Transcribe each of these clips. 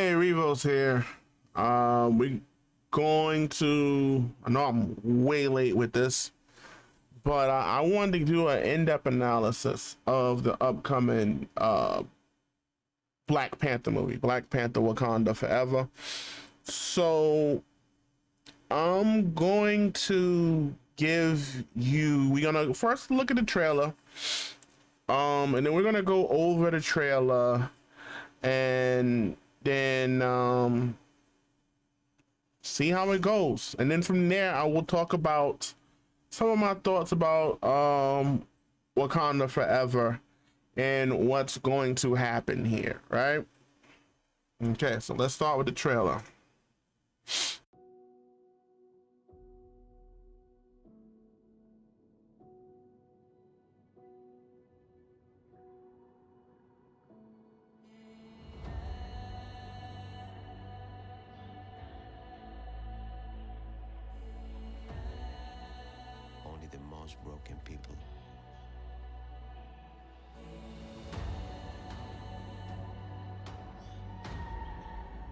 Hey, Revos here. We going to. I know I'm way late with this, but I wanted to do an in-depth analysis of the upcoming Black Panther movie, Black Panther: Wakanda Forever. So I'm going to give you. We're gonna first look at the trailer, and then we're gonna go over the trailer, and then see how it goes, and then from there I will talk about some of my thoughts about Wakanda Forever and what's going to happen here, right? Okay, so let's start with the trailer. Only the most broken people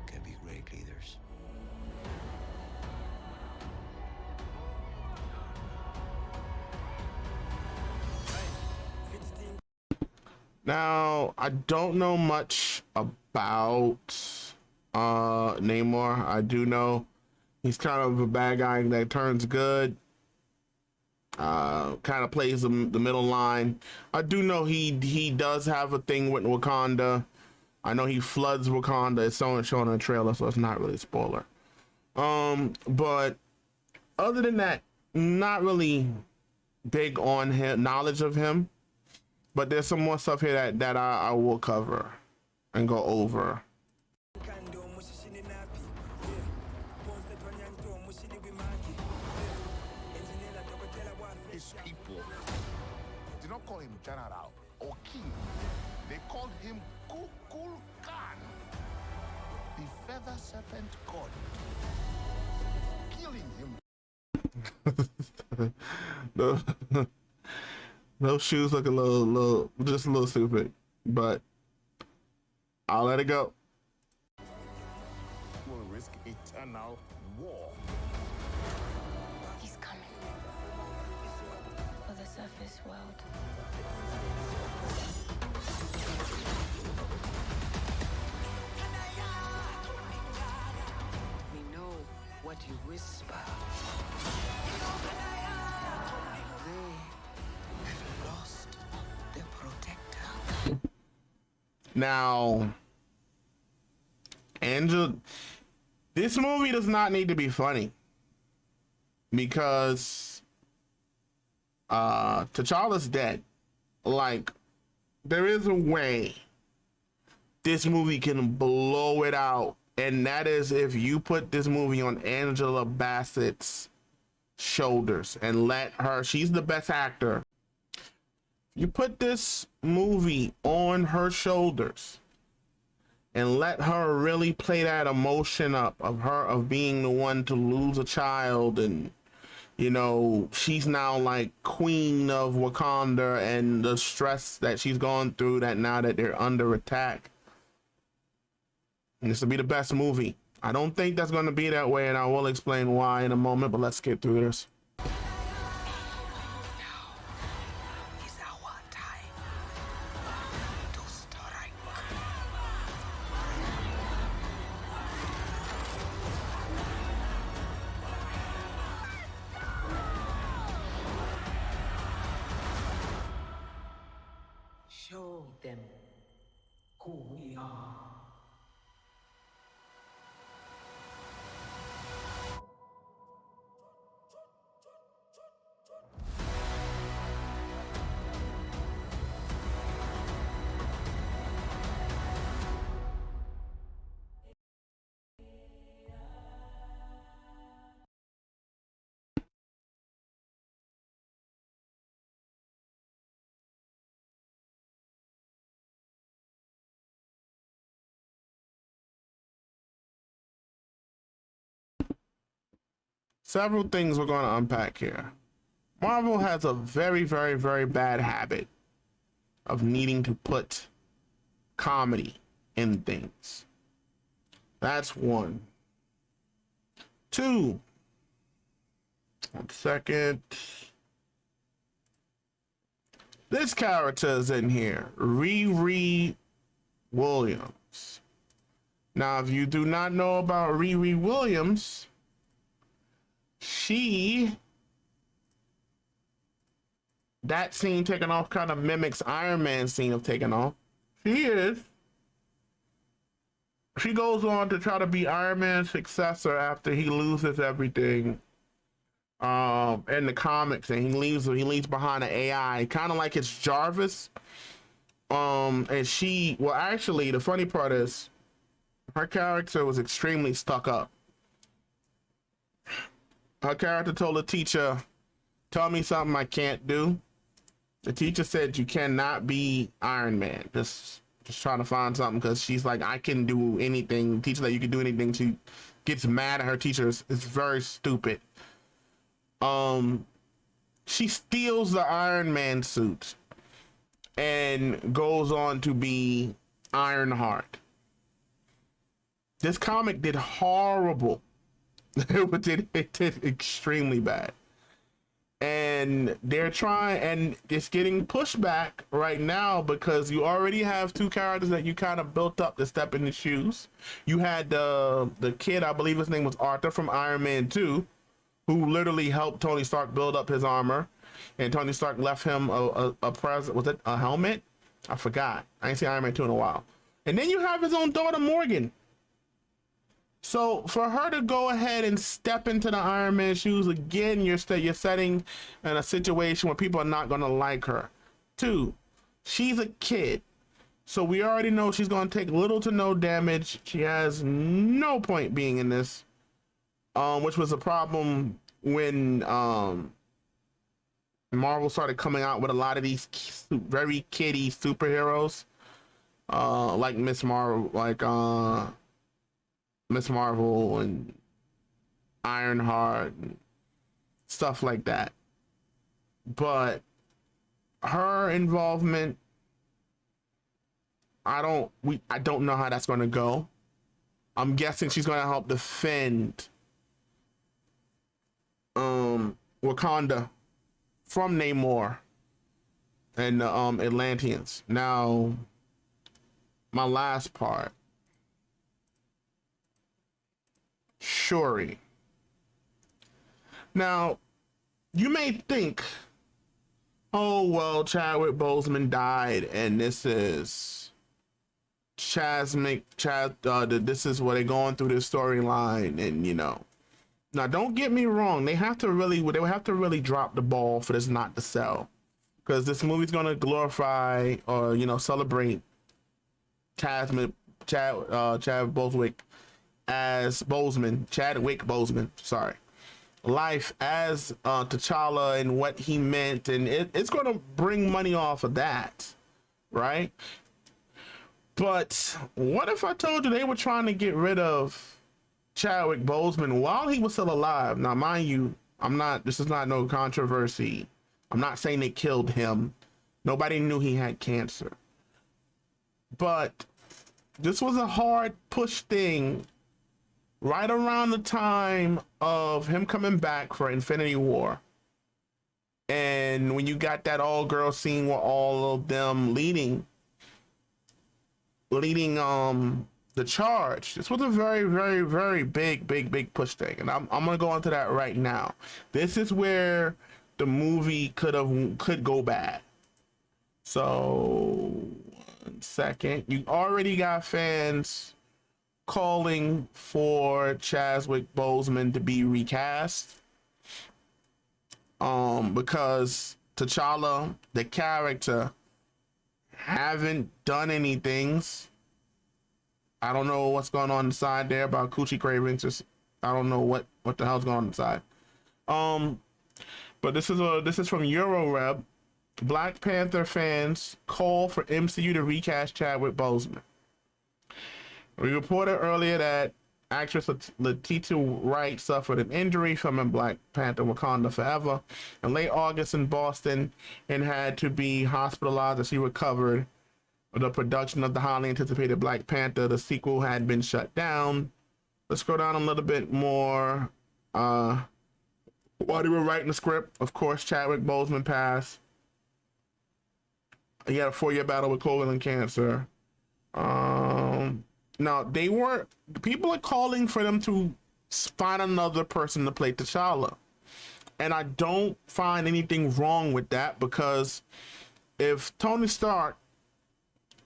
can be great leaders. Now, I don't know much about Namor. I do know he's kind of a bad guy that turns good. Kind of plays the middle line. I do know he does have a thing with Wakanda. I know he floods Wakanda. It's shown in the trailer, so it's not really a spoiler. But other than that, not really big on him, knowledge of him. But there's some more stuff here that I will cover and go over. His people did not call him General or King. They called him Kukul Khan, the feather serpent god. Killing him. Those shoes look a little, just a little stupid, but I'll let it go. Will risk eternal war. He's coming for the surface world. We know what you whisper. They have lost their protector. Now, Angel, this movie does not need to be funny because T'Challa's dead. Like, there is a way this movie can blow it out, and that is if you put this movie on Angela Bassett's shoulders and let her, she's the best actor. You put this movie on her shoulders and let her really play that emotion up of being the one to lose a child, and you know, she's now like queen of Wakanda, and the stress that she's gone through that now that they're under attack. And this will be the best movie. I don't think that's going to be that way, and I will explain why in a moment, but let's get through this. Is our time to strike. Show them who we are. Several things we're going to unpack here. Marvel has a very, very, very bad habit of needing to put comedy in things. That's one. Two. 1 second. This character is in here, Riri Williams. Now, if you do not know about Riri Williams, that scene taking off kind of mimics Iron Man's scene of taking off. She goes on to try to be Iron Man's successor after he loses everything in the comics, and he leaves behind an AI, kind of like it's Jarvis. And actually, the funny part is her character was extremely stuck up. Her character told the teacher, "Tell me something I can't do." The teacher said, "You cannot be Iron Man." Just trying to find something, because she's like, "I can do anything." Teacher that you can do anything. She gets mad at her teacher. It's very stupid. She steals the Iron Man suit and goes on to be Ironheart. This comic did horrible. It did extremely bad. And it's getting pushed back right now because you already have two characters that you kind of built up to step in the shoes. You had the kid, I believe his name was Arthur from Iron Man 2, who literally helped Tony Stark build up his armor. And Tony Stark left him a present. Was it a helmet? I forgot. I ain't seen Iron Man 2 in a while. And then you have his own daughter, Morgan. So for her to go ahead and step into the Iron Man shoes again, you're setting in a situation where people are not going to like her. Two, she's a kid. So we already know she's going to take little to no damage. She has no point being in this, which was a problem when Marvel started coming out with a lot of these very kiddie superheroes, like Miss Marvel and Ironheart and stuff like that. But her involvement, I don't know how that's going to go. I'm guessing she's going to help defend Wakanda from Namor and the Atlanteans. Now, my last part, Shuri. Now, you may think, oh well, Chadwick Boseman died, and this is this is where they're going through this storyline, and you know. Now, don't get me wrong, they would have to really drop the ball for this not to sell, because this movie's gonna glorify or celebrate Chadwick Boseman, sorry, life as T'Challa and what he meant, and it's gonna bring money off of that, right? But what if I told you they were trying to get rid of Chadwick Boseman while he was still alive? Now, mind you, this is not no controversy. I'm not saying they killed him. Nobody knew he had cancer. But this was a hard push thing right around the time of him coming back for Infinity War. And when you got that all-girl scene with all of them leading the charge, this was a very, very, very big push thing. And I'm gonna go into that right now. This is where the movie could go bad. So 1 second. You already got fans calling for Chadwick Boseman to be recast, because T'Challa, the character, haven't done anything. I don't know what's going on inside there about coochie cravings. I don't know what the hell's going on inside. But this is from Euroreb. Black Panther fans call for MCU to recast Chadwick Boseman. We reported earlier that actress Letitia Wright suffered an injury filming Black Panther Wakanda Forever in late August in Boston and had to be hospitalized as she recovered. The production of the highly anticipated Black Panther, the sequel, had been shut down. Let's go down a little bit more. While they were writing the script, of course, Chadwick Boseman passed. He had a 4-year battle with colon cancer. Now they weren't. People are calling for them to find another person to play T'Challa, and I don't find anything wrong with that, because if Tony Stark,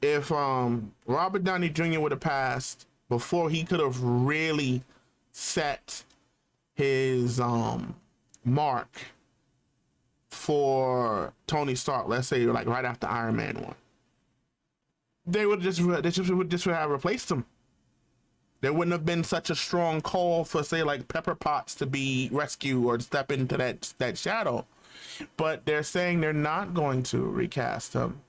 if Robert Downey Jr. would have passed before he could have really set his mark for Tony Stark, let's say like right after Iron Man 1, they would just have replaced him. There wouldn't have been such a strong call for, say, like Pepper Potts to be rescued or step into that shadow. But they're saying they're not going to recast him.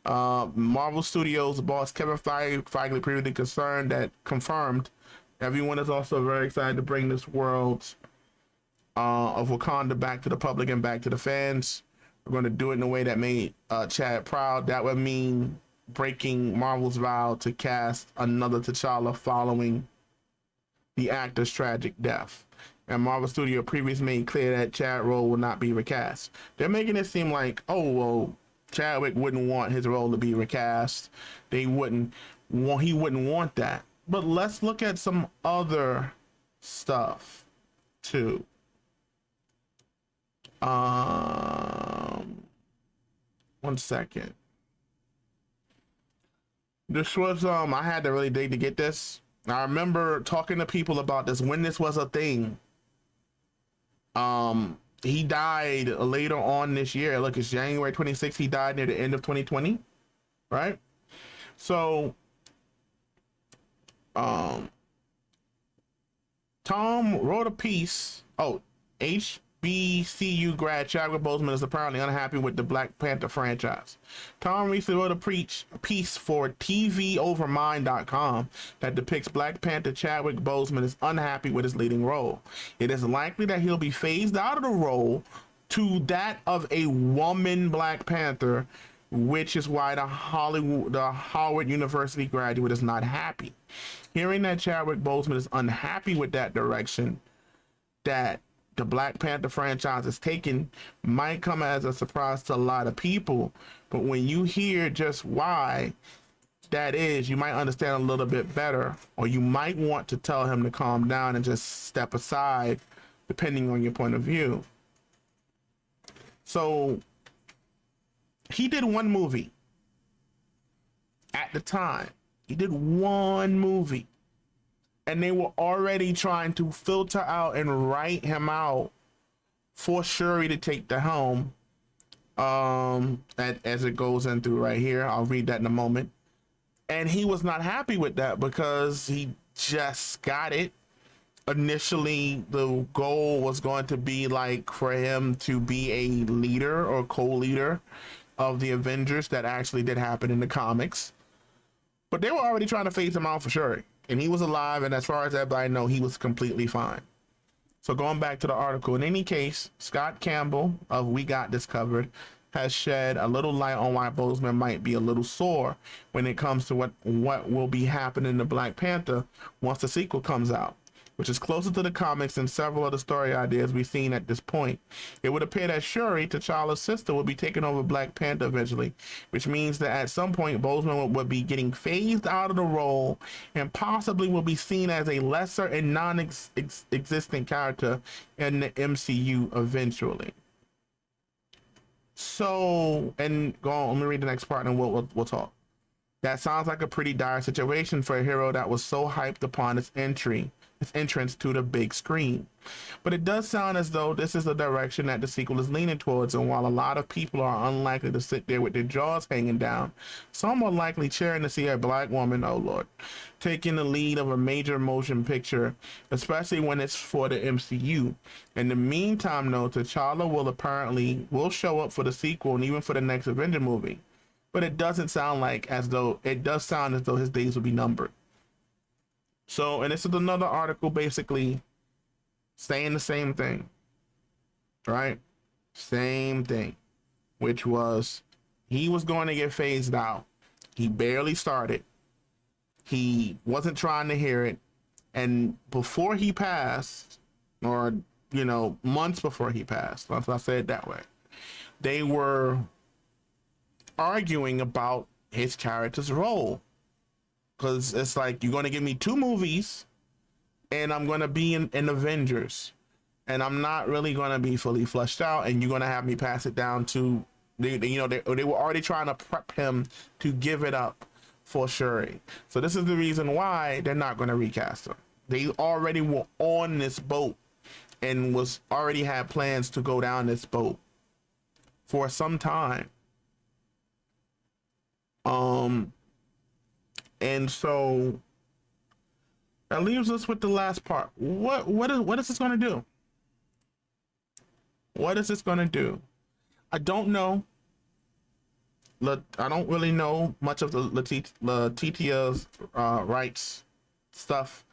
Marvel Studios boss Kevin Feige previously confirmed everyone is also very excited to bring this world of Wakanda back to the public and back to the fans. We're going to do it in a way that made Chad proud. That would mean breaking Marvel's vow to cast another T'Challa following the actor's tragic death. And Marvel Studio previously made clear that Chad's role will not be recast. They're making it seem like, oh, well, Chadwick wouldn't want his role to be recast. He wouldn't want that. But let's look at some other stuff too. One second. This was I had to really dig to get this. I remember talking to people about this when this was a thing. He died later on this year. Look, it's January 26th. He died near the end of 2020, right? So Tom wrote a piece. Oh, HBCU grad Chadwick Boseman is apparently unhappy with the Black Panther franchise. Tom recently wrote a piece for TVOverMind.com that depicts Black Panther Chadwick Boseman is unhappy with his leading role. It is likely that he'll be phased out of the role to that of a woman Black Panther, which is why the Howard University graduate is not happy. Hearing that Chadwick Boseman is unhappy with that direction that the Black Panther franchise is taking might come as a surprise to a lot of people, but when you hear just why that is, you might understand a little bit better, or you might want to tell him to calm down and just step aside, depending on your point of view. So he did one movie at the time. He did one movie. And they were already trying to filter out and write him out for Shuri to take the helm. As it goes in through right here. I'll read that in a moment. And he was not happy with that because he just got it. Initially, the goal was going to be like for him to be a leader or co-leader of the Avengers. That actually did happen in the comics. But they were already trying to phase him out for Shuri. And he was alive, and as far as everybody knows, he was completely fine. So going back to the article, in any case, Scott Campbell of We Got This Covered has shed a little light on why Boseman might be a little sore when it comes to what will be happening to Black Panther once the sequel comes out, which is closer to the comics than several of the story ideas we've seen at this point. It would appear that Shuri, T'Challa's sister, will be taking over Black Panther eventually, which means that at some point Boseman will be getting phased out of the role and possibly will be seen as a lesser and non-existent character in the MCU eventually. So, and go on, let me read the next part and we'll talk. That sounds like a pretty dire situation for a hero that was so hyped upon its entrance to the big screen. But it does sound as though this is the direction that the sequel is leaning towards, and while a lot of people are unlikely to sit there with their jaws hanging down, some are likely cheering to see a Black woman, oh lord, taking the lead of a major motion picture, especially when it's for the MCU. In the meantime, though, T'Challa will show up for the sequel and even for the next Avenger movie. But it doesn't sound like it does sound as though his days will be numbered. So, and this is another article basically saying the same thing, right? Same thing, which was he was going to get phased out. He barely started. He wasn't trying to hear it. And before he passed, or months before he passed, let's say it that way, they were arguing about his character's role, because it's like, you're going to give me 2 movies and I'm going to be in Avengers, and I'm not really going to be fully fleshed out, and you're going to have me pass it down to they were already trying to prep him to give it up for Shuri. So this is the reason why they're not going to recast him. They already were on this boat and was already had plans to go down this boat for some time. And so that leaves us with the last part. What is this going to do? What is this going to do? I don't know. I don't really know much of the Letitia's rights stuff.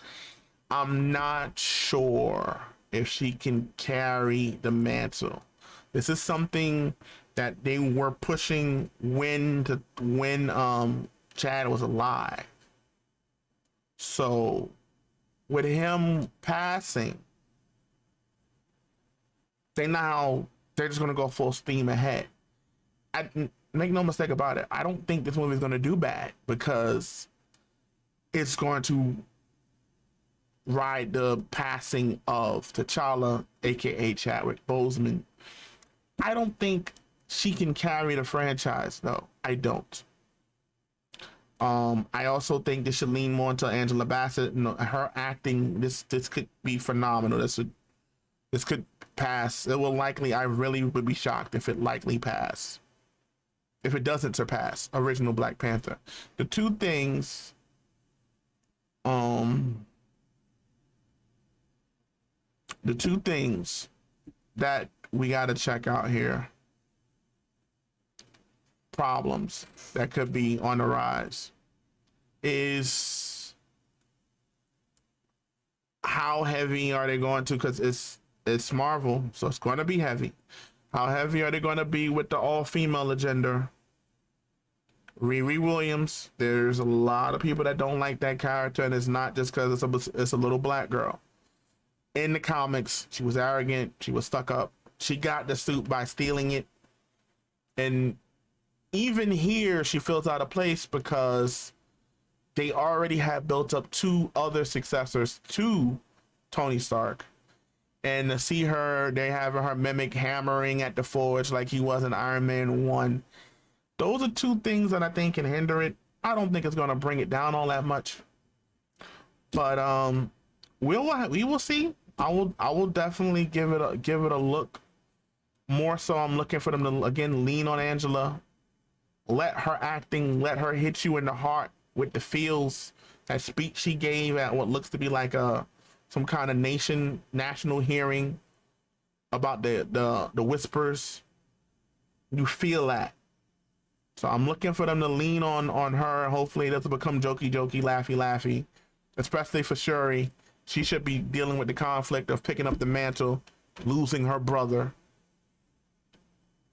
I'm not sure if she can carry the mantle. This is something that they were pushing when Chad was alive. So with him passing, they're just gonna go full steam ahead. Make no mistake about it, I don't think this movie is gonna do bad, because it's going to ride the passing of T'Challa, aka Chadwick Boseman. I don't think she can carry the franchise, though. I don't. I also think they should lean more into Angela Bassett. Her acting, this could be phenomenal. This could pass. It will likely. I really would be shocked if it likely pass. If it doesn't surpass original Black Panther. The two things. The two things that we got to check out here. Problems that could be on the rise is how heavy are they going to, because it's Marvel, so it's going to be heavy. How heavy are they going to be with the all-female agenda? Riri Williams, there's a lot of people that don't like that character, and it's not just because it's a little black girl. In the comics, she was arrogant, she was stuck up, she got the suit by stealing it, and even here she feels out of place because they already have built up 2 other successors to Tony Stark, and to see her, they have her mimic hammering at the forge like he was in Iron Man 1. Those are 2 things that I think can hinder it. I don't think it's going to bring it down all that much, but we will see. I will definitely give it a look. More so, I'm looking for them to again lean on Angela. Let her acting, let her hit you in the heart with the feels. That speech she gave at what looks to be like some kind of national hearing about the whispers. You feel that. So I'm looking for them to lean on her. Hopefully it doesn't become jokey, laughy, especially for Shuri. She should be dealing with the conflict of picking up the mantle, losing her brother.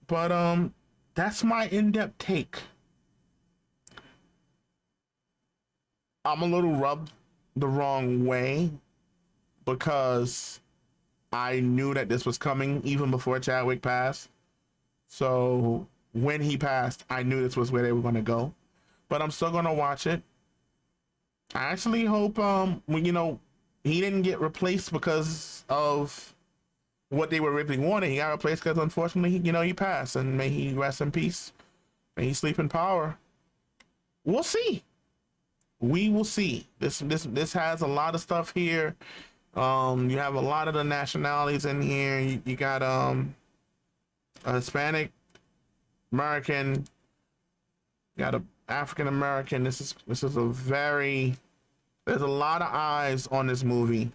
But that's my in-depth take. I'm a little rubbed the wrong way because I knew that this was coming even before Chadwick passed. So when he passed, I knew this was where they were going to go. But I'm still going to watch it. I actually hope, he didn't get replaced because of what they were really wanting. He got replaced because, unfortunately, he passed, and may he rest in peace. May he sleep in power. We'll see. We will see. This has a lot of stuff here. You have a lot of the nationalities in here. You got a Hispanic American. You got a African American. This is a very. There's a lot of eyes on this movie.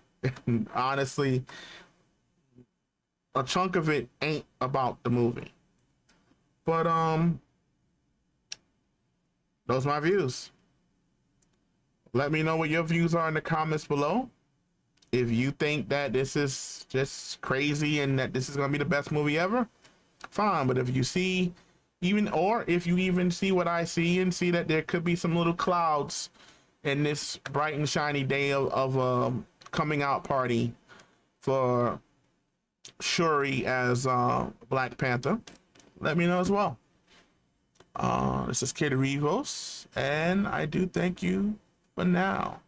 Honestly, a chunk of it ain't about the movie. But those are my views. Let me know what your views are in the comments below. If you think that this is just crazy and that this is gonna be the best movie ever, fine. But if you see if you even see what I see and see that there could be some little clouds in this bright and shiny day of coming out party for Shuri as Black Panther, let me know as well. This is Kid Rivos, and I do thank you for now.